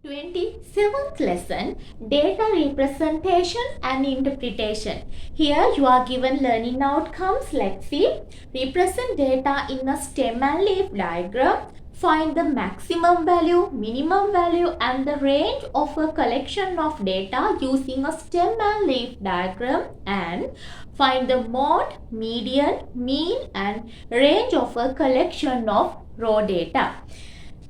27th lesson, data representation and interpretation. Here you are given learning outcomes. Let's see. Represent data in a stem and leaf diagram. Find the maximum value, minimum value and the range of a collection of data using a stem and leaf diagram, and find the mode, median, mean and range of a collection of raw data.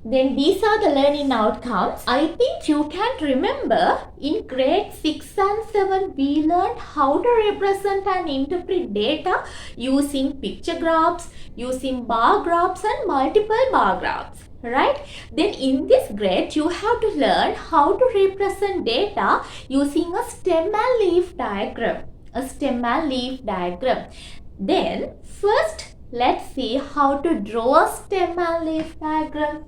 Then these are the learning outcomes. I think you can remember in grade 6 and 7 we learned how to represent and interpret data using picture graphs, using bar graphs and multiple bar graphs. Right? Then in this grade you have to learn how to represent data using a stem and leaf diagram. A stem and leaf diagram. Then first let's see how to draw a stem and leaf diagram.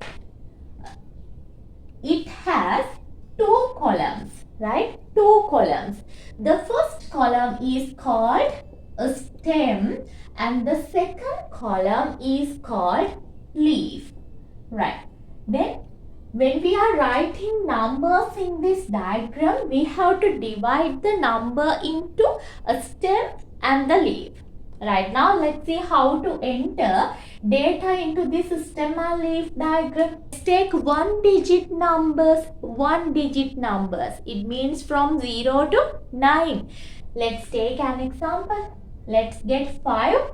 It has two columns, right? Two columns. The first column is called a stem and the second column is called leaf, right? Then when we are writing numbers in this diagram, we have to divide the number into a stem and the leaf. Right, now let's see how to enter data into this stem and leaf diagram. Let's take one digit numbers. It means from 0 to 9. Let's take an example. Let's get 5.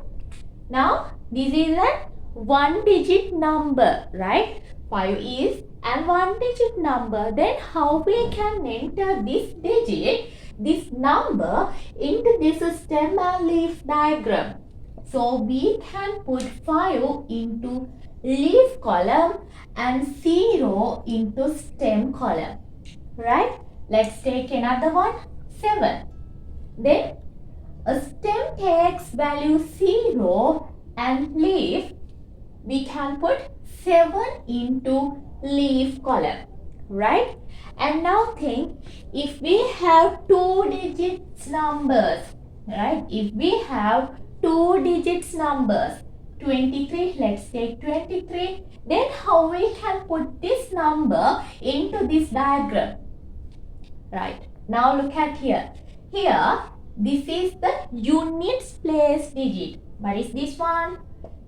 Now this is a one digit number, right? 5 is an one digit number. Then how we can enter this digit, this number into this stem and leaf diagram? So we can put 5 into leaf column and 0 into stem column, right? Let's take another one, 7. Then a stem takes value 0 and leaf, we can put 7 into leaf column, right? And now think, if we have two digits numbers, right? If we have two digits numbers, 23, let's take 23, then how we can put this number into this diagram, right? Now look at here. Here, this is the units place digit. What is this one?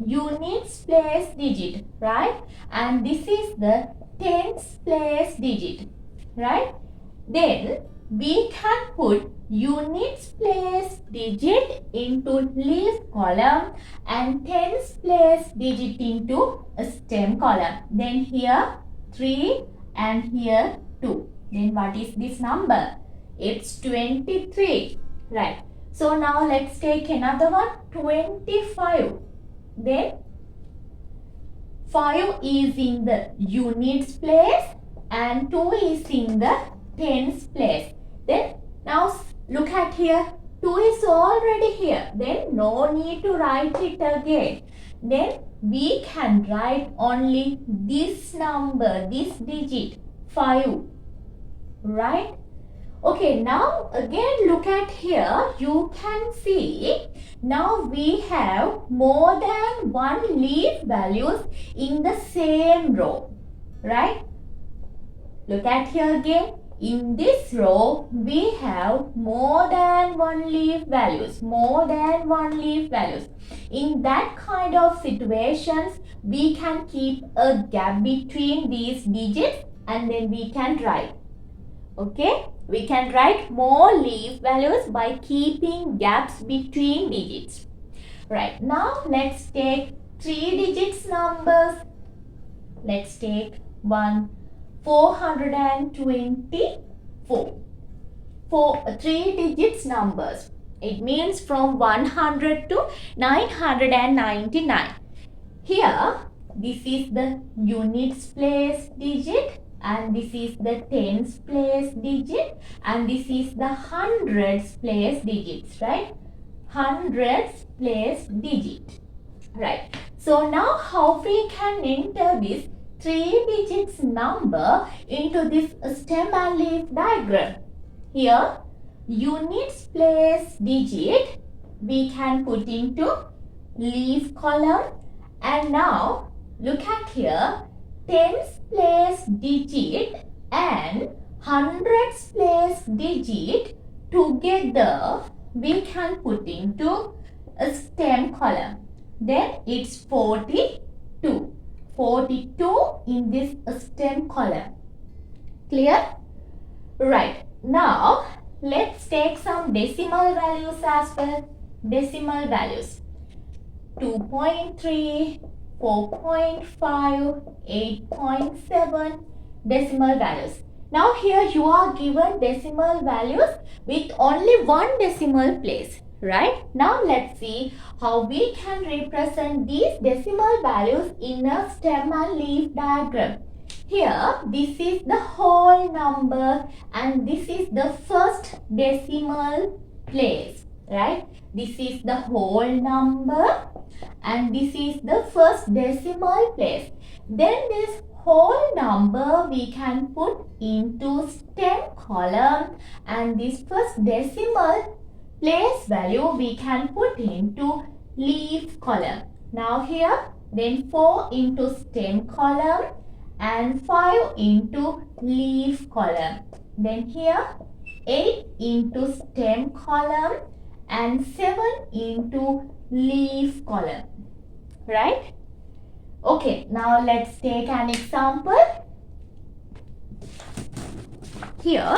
Units place digit, right? And this is the tens place digit, right? Then we can put units place digit into leaf column and tens place digit into a stem column. Then here 3 and here 2. Then what is this number? It's 23, right? So now let's take another one, 25. Then 5 is in the units place and 2 is in the tens place. Then now look at here, 2 is already here. Then no need to write it again. Then we can write only this number, this digit, 5, right? Okay, now again look at here, you can see now we have more than one leaf values in the same row, right? Look at here again. In this row, we have more than one leaf values. In that kind of situations, we can keep a gap between these digits and then we can write. Okay? We can write more leaf values by keeping gaps between digits. Right, now let's take 3 digits numbers. Let's take 424. For 3 digits numbers. It means from 100 to 999. Here, this is the units place digit and this is the tens place digit and this is the hundreds place digits, right? Hundreds place digit, right? So now how we can enter this 3 digits number into this stem and leaf diagram? Here, units place digit we can put into leaf column, and now look at here, tens place digit and hundreds place digit together we can put into a stem column. Then it's 42. 42 in this stem column. Clear? Right. Now, let's take some decimal values as well. Decimal values. 2.3, 4.5, 8.7 decimal values. Now here you are given decimal values with only one decimal place, right? Now let's see how we can represent these decimal values in a stem and leaf diagram. Here this is the whole number and this is the first decimal place, right? This is the whole number and this is the first decimal place. Then this whole number we can put into stem column and this first decimal place value we can put into leaf column. Now here then 4 into stem column and 5 into leaf column. Then here 8 into stem column and 7 into leaf column, right? Okay, now let's take an example. Here,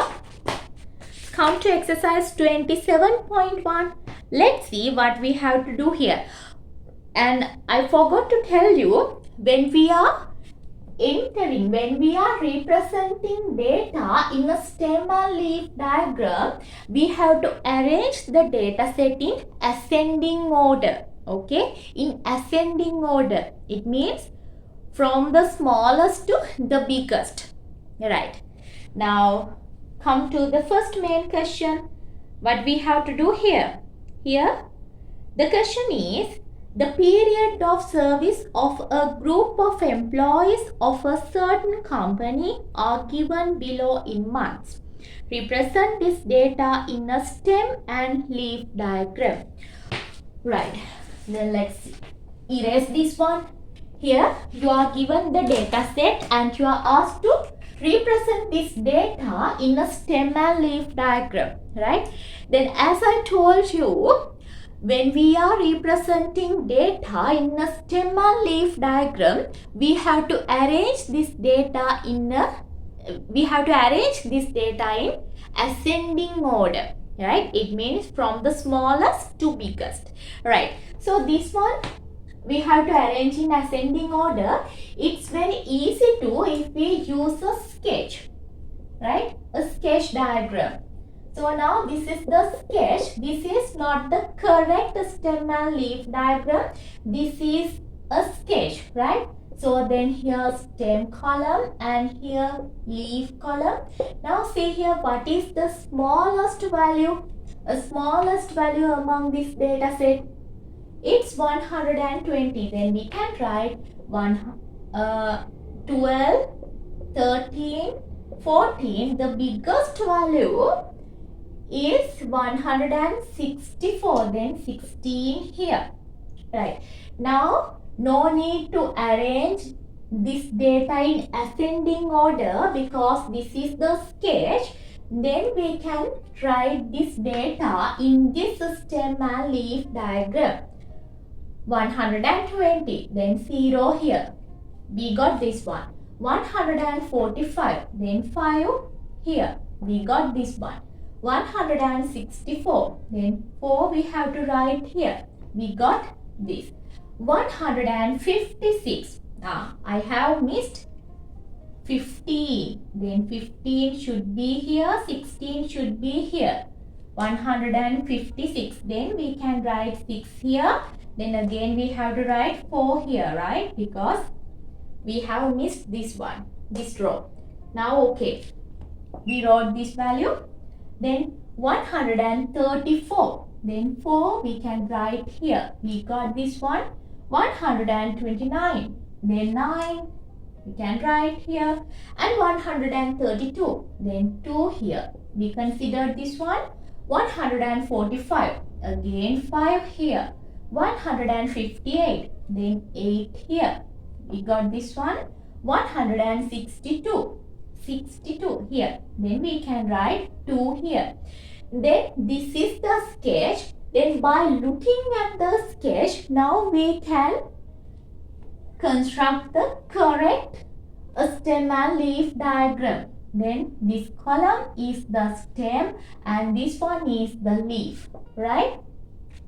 come to exercise 27.1. Let's see what we have to do here. And I forgot to tell you, when we are representing data in a stem and leaf diagram, we have to arrange the data set in ascending order. Okay, in ascending order. It means from the smallest to the biggest. Right. Now, come to the first main question. What we have to do here? Here, the question is, the period of service of a group of employees of a certain company are given below in months. Represent this data in a stem and leaf diagram. Right. Then let's erase this one. Here you are given the data set and you are asked to represent this data in a stem and leaf diagram, right? Then as I told you, when we are representing data in a stem and leaf diagram, we have to arrange this data in ascending order, right? It means from the smallest to biggest, right? So this one we have to arrange in ascending order. It's very easy to if we use a sketch, right? A sketch diagram. So now this is the sketch. This is not the correct stem and leaf diagram. This is a sketch, right? So then here stem column and here leaf column. Now see here, what is the smallest value? A smallest value among this data set? It's 120. Then we can write 12, 13, 14. The biggest value is 164. Then 16 here. Right. Now, no need to arrange this data in ascending order because this is the sketch. Then we can write this data in this stem and leaf diagram. 120, then 0 here. We got this one. 145, then 5 here. We got this one. 164, then 4 we have to write here. We got this. 156. I have missed 15. Then 15 should be here. 16 should be here. 156. Then we can write 6 here. Then again we have to write 4 here, right? Because we have missed this one, this row. Now okay, we wrote this value. Then 134. Then 4 we can write here. We got this one. 129. Then 9 we can write here. And 132. Then 2 here. We consider this one. 145. Again 5 here. 158. Then 8 here. We got this one. 162. 62 here. Then we can write 2 here. Then this is the sketch. Then by looking at the sketch, now we can construct the correct stem and leaf diagram. Then this column is the stem and this one is the leaf, right?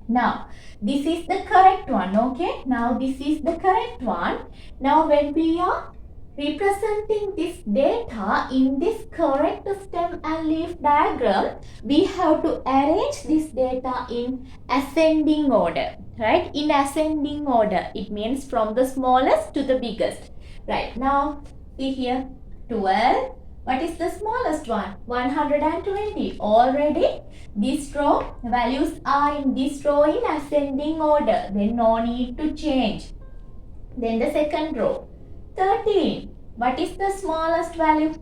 Now this is the correct one, okay? Now this is the correct one. Now when we are representing this data in this correct stem and leaf diagram, we have to arrange this data in ascending order, right? In ascending order, it means from the smallest to the biggest. Right, now see here, 12. What is the smallest one? 120. Already this row values are in this row in ascending order. Then no need to change. Then the second row, 13. What is the smallest value?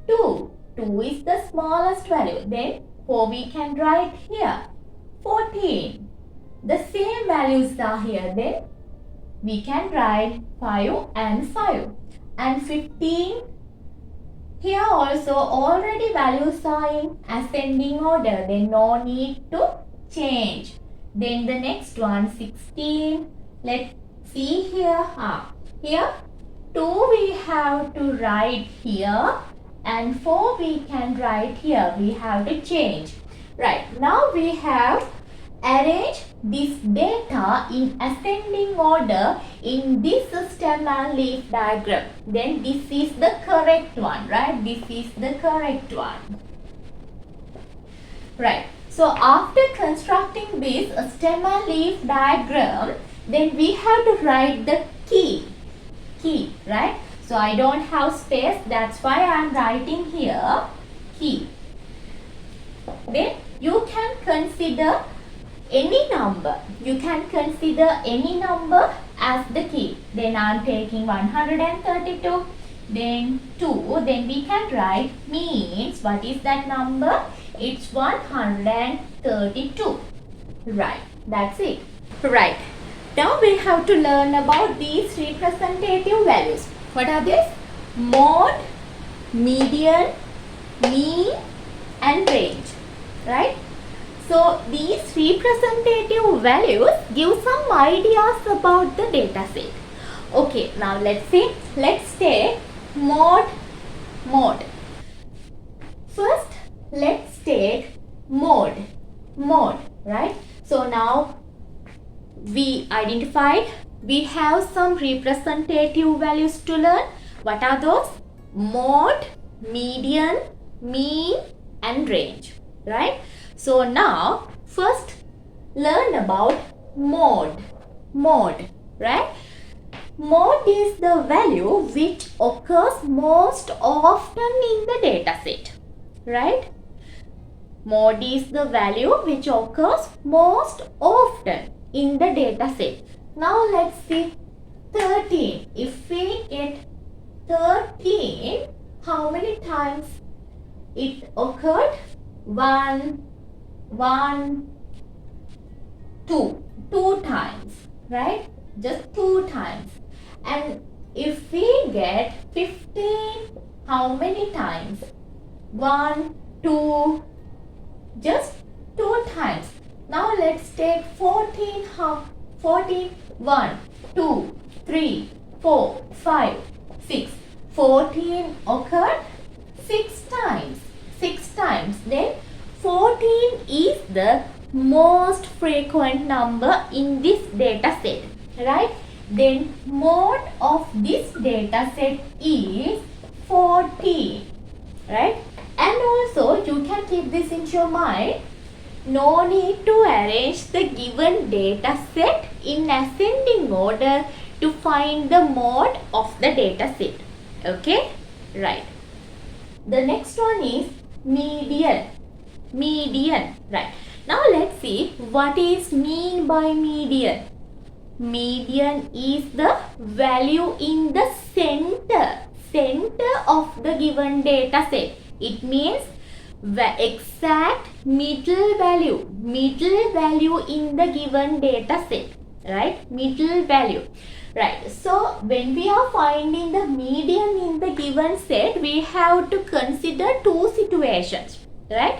2. 2 is the smallest value. Then 4 we can write here. 14. The same values are here. Then we can write 5 and 5. And 15. Here also already values are in ascending order. Then no need to change. Then the next one, 16. Let's see here. Here 2 we have to write here and 4 we can write here. We have to change. Right, now we have arranged this data in ascending order in this stem and leaf diagram. Then this is the correct one, right? This is the correct one. Right, so after constructing this stem and leaf diagram, then we have to write the key, right? So I don't have space, that's why I am writing here key. Then you can consider any number. You can consider any number as the key. Then I am taking 132. Then 2. Then we can write means what is that number? It's 132. Right. That's it. Right. Now we have to learn about these representative values. What are these? Mode, median, mean and range. Right? So these representative values give some ideas about the data set. Okay, now let's see. Let's take mode. First, let's take mode, right? So now we identified we have some representative values to learn. What are those? Mode, median, mean and range, right? So now first learn about mode, right? Mode is the value which occurs most often in the data set, right? Mode is the value which occurs most often in the data set. Now let's see 13. If we get 13, how many times it occurred? 1, 2. 2 times, right? Just 2 times. And if we get 15, how many times? 1, 2, just 2 times. Now let's take 14. 14, 1, 2, 3, 4, 5, 6. 14 occurred 6 times. 6 times. Then 14 is the most frequent number in this data set, right? Then mode of this data set is 14, right? And also you can keep this in your mind. No need to arrange the given data set in ascending order to find the mode of the data set. Okay? Right. The next one is median. Right. Now let's see what is mean by median. Median is the value in the center of the given data set. It means the exact middle value in the given data set, right? Middle value. Right, so when we are finding the median in the given set, we have to consider two situations, right?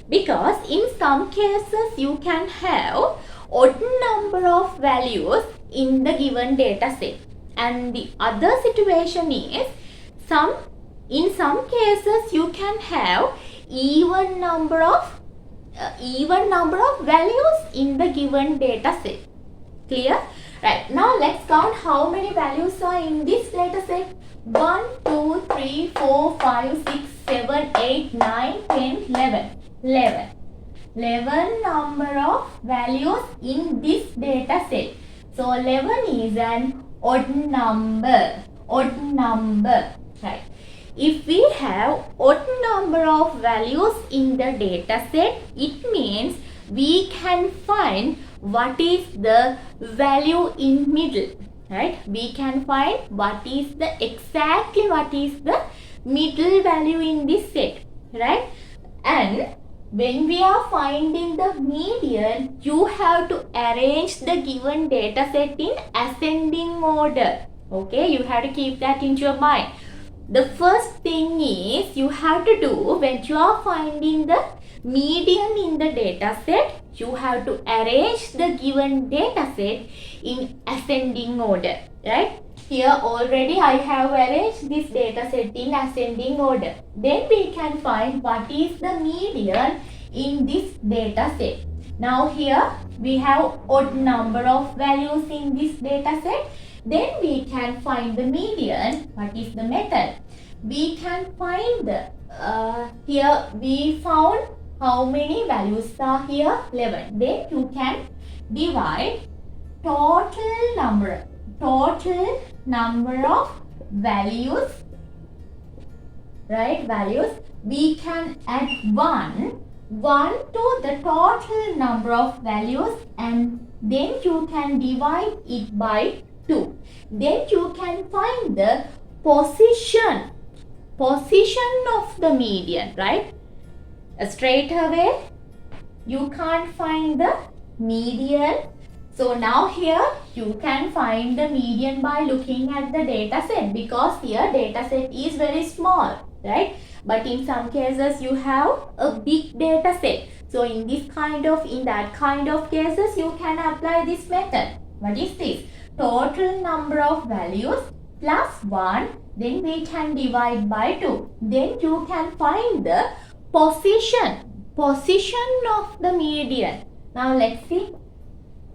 Because in some cases you can have odd number of values in the given data set, and the other situation is in some cases you can have even number of values in the given data set. Clear? Right, now let's count how many values are in this data set. 1, 2, 3, 4, 5, 6, 7, 8, 9, 10, 11. 11 number of values in this data set. So 11 is an odd number. Right. If we have odd number of values in the data set, it means we can find what is the value in middle, right? We can find what is the middle value in this set, right? And when we are finding the median, you have to arrange the given data set in ascending order. Okay, you have to keep that in your mind. The first thing is you have to do when you are finding the median in the data set, you have to arrange the given data set in ascending order, right? Here already I have arranged this data set in ascending order. Then we can find what is the median in this data set. Now here we have odd number of values in this data set. Then we can find the median. What is the method? We can find the, here we found how many values are here? 11. Then you can divide total number of values, right? Values. We can add 1 to the total number of values, and then you can divide it by 2. Then you can find the position of the median, right? Straight away you can't find the median. So now here you can find the median by looking at the data set, because here data set is very small, right? But in some cases you have a big data set. So in that kind of cases you can apply this method. What is this? Total number of values plus 1, then we can divide by 2. Then you can find the position of the median. Now let's see.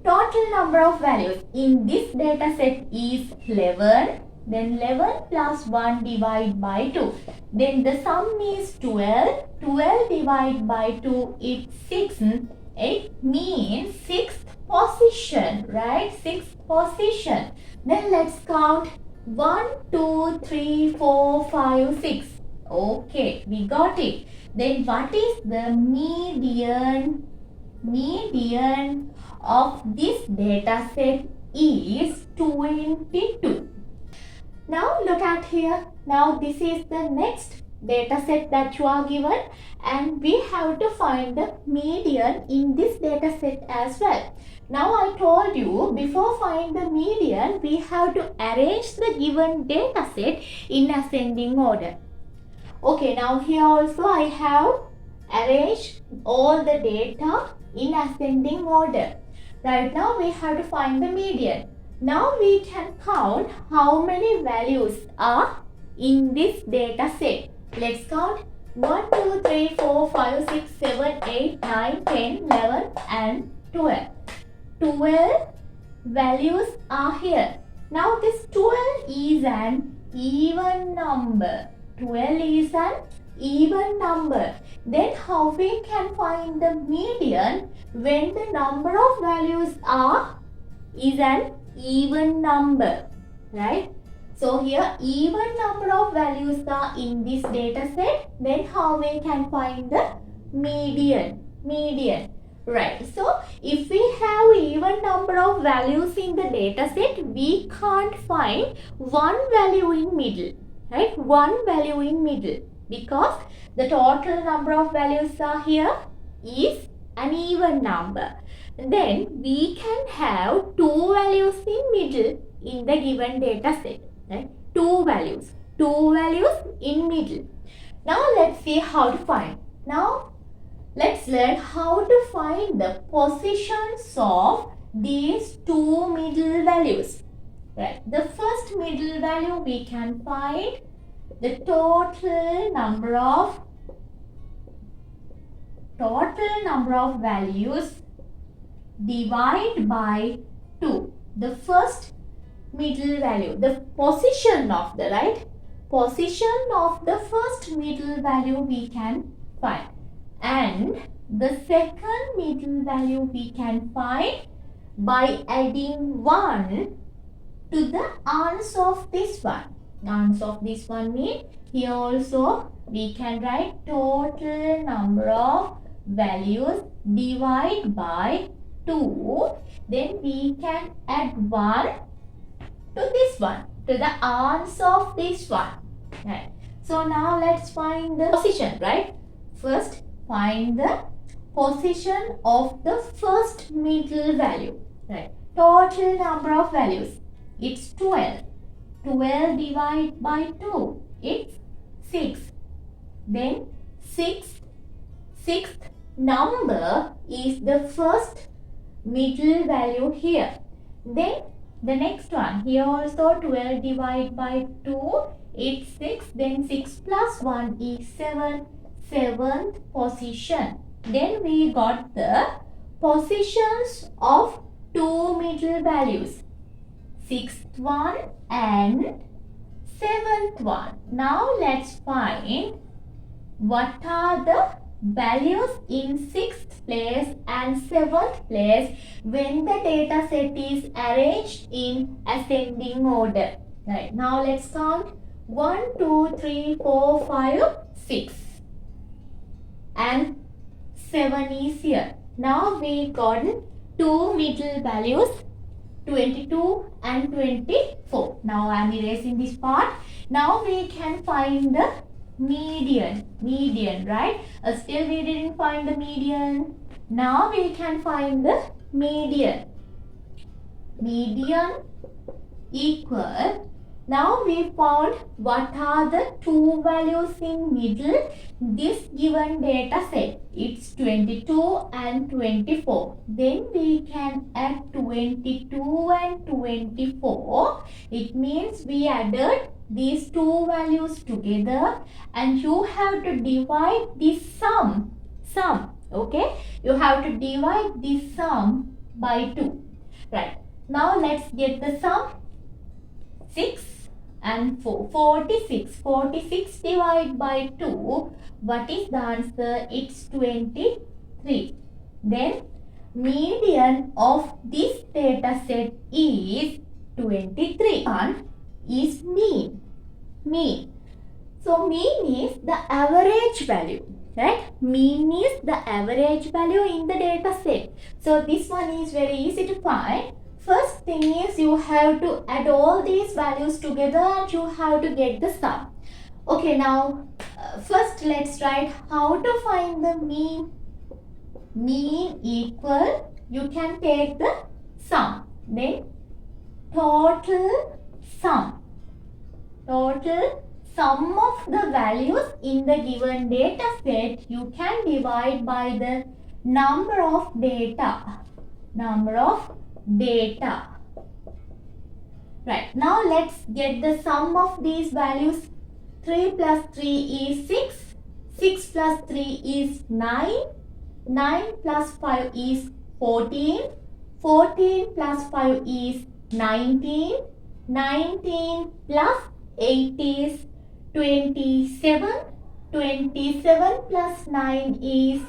Total number of values in this data set is 11. Then 11 plus 1 divided by 2. Then the sum is 12. 12 divided by 2 is 6. It means 6th position, right? 6th position. Then let's count 1, 2, 3, 4, 5, 6. Okay, we got it. Then what is the median? Median of this data set is 22. Now look at here. Now this is the next data set that you are given, and we have to find the median in this data set as well. Now I told you, before finding the median, we have to arrange the given data set in ascending order. Okay, now here also I have arranged all the data in ascending order. Right now we have to find the median. Now we can count how many values are in this data set. Let's count 1, 2, 3, 4, 5, 6, 7, 8, 9, 10, 11 and 12. 12 values are here. Now this 12 is an even number. 12 is an even number. Then how we can find the median when the number of values is an even number, right? So here even number of values are in this data set. Then how we can find the median? Right. So if we have even number of values in the data set, we can't find one value in middle, right? One value in middle, because the total number of values are here is an even number. Then we can have two values in middle. in the given data set. Right? Two values in middle. Now let's see how to find. Now let's learn how to find the positions of these two middle values. Right. The first middle value we can find the total number of values divide by 2. The first middle value, the position of the first middle value we can find, and the second middle value we can find by adding 1 to the answer of this one. Answer of this one means here also we can write total number of values divide by 2. Then we can add 1 to this one, to the answer of this one. Right. So now let's find the position, right? First find the position of the first middle value. Right. Total number of values. It's 12. 12 divided by 2. It's 6. Then sixth number is the first middle value here. Then the next one. Here also 12 divided by 2. It's 6. Then 6 plus 1 is 7. 7th position. Then we got the positions of two middle values. 6th one and 7th one. Now let's find what are the values in 6th place and 7th place when the data set is arranged in ascending order. Right. Now let's count 1, 2, 3, 4, 5, 6 and 7 is here. Now we got two middle values 22 and 24. Now I am erasing this part. Now we can find the median, right? Still we didn't find the median. Now we can find the median. Median equal. Now we found what are the two values in middle this given data set. It's 22 and 24. Then we can add 22 and 24. It means we added these two values together and you have to divide this sum. Okay? You have to divide this sum by 2. Right. Now let's get the sum. 6 and 4. 46. 46 divided by 2. What is the answer? It's 23. Then median of this data set is 23. One is mean. So mean is the average value. Right? Mean is the average value in the data set. So this one is very easy to find. First thing is you have to add all these values together and you have to get the sum. Okay, now first let's write how to find the mean. Mean equal, you can take the sum. Then total sum. Total sum of the values in the given data set you can divide by the number of data. Right, now let's get the sum of these values. 3 plus 3 is 6. 6 plus 3 is 9. 9 plus 5 is 14. 14 plus 5 is 19. 19 plus 8 is 27. 27 plus 9 is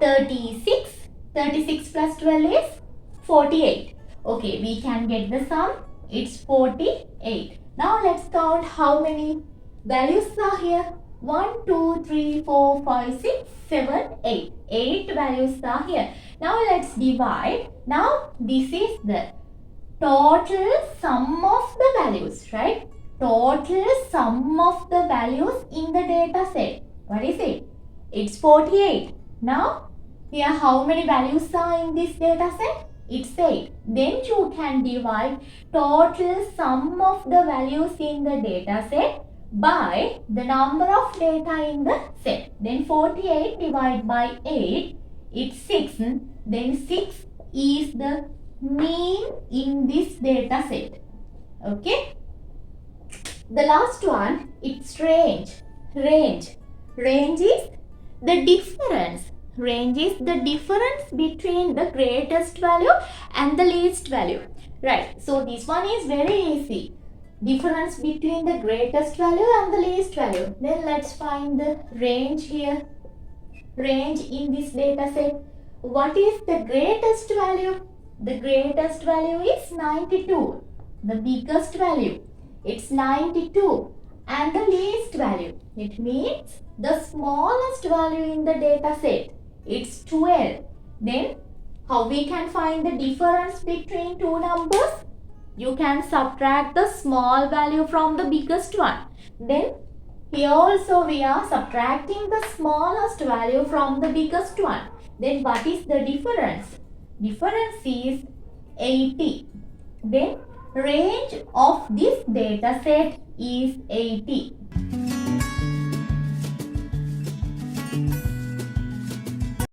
36. 36 plus 12 is 48. Okay, we can get the sum. It's 48. Now let's count how many values are here. 1, 2, 3, 4, 5, 6, 7, 8. 8 values are here. Now let's divide. Now this is the total sum of the values, right? Total sum of the values in the data set. What is it? It's 48. Now here how many values are in this data set? It's 8. Then you can divide total sum of the values in the data set by the number of data in the set. Then 48 divided by 8, it's 6. Then 6 is the mean in this data set. Okay. The last one, it's range. Range is the difference. Range is the difference between the greatest value and the least value. Right. So this one is very easy. Difference between the greatest value and the least value. Then let's find the range here. Range in this data set. What is the greatest value? The greatest value is 92. The biggest value, it's 92. And the least value, it means the smallest value in the data set, it's 12. Then how we can find the difference between two numbers? You can subtract the small value from the biggest one. Then here also we are subtracting the smallest value from the biggest one. Then what is the difference? Difference is 80. Then range of this data set is 80.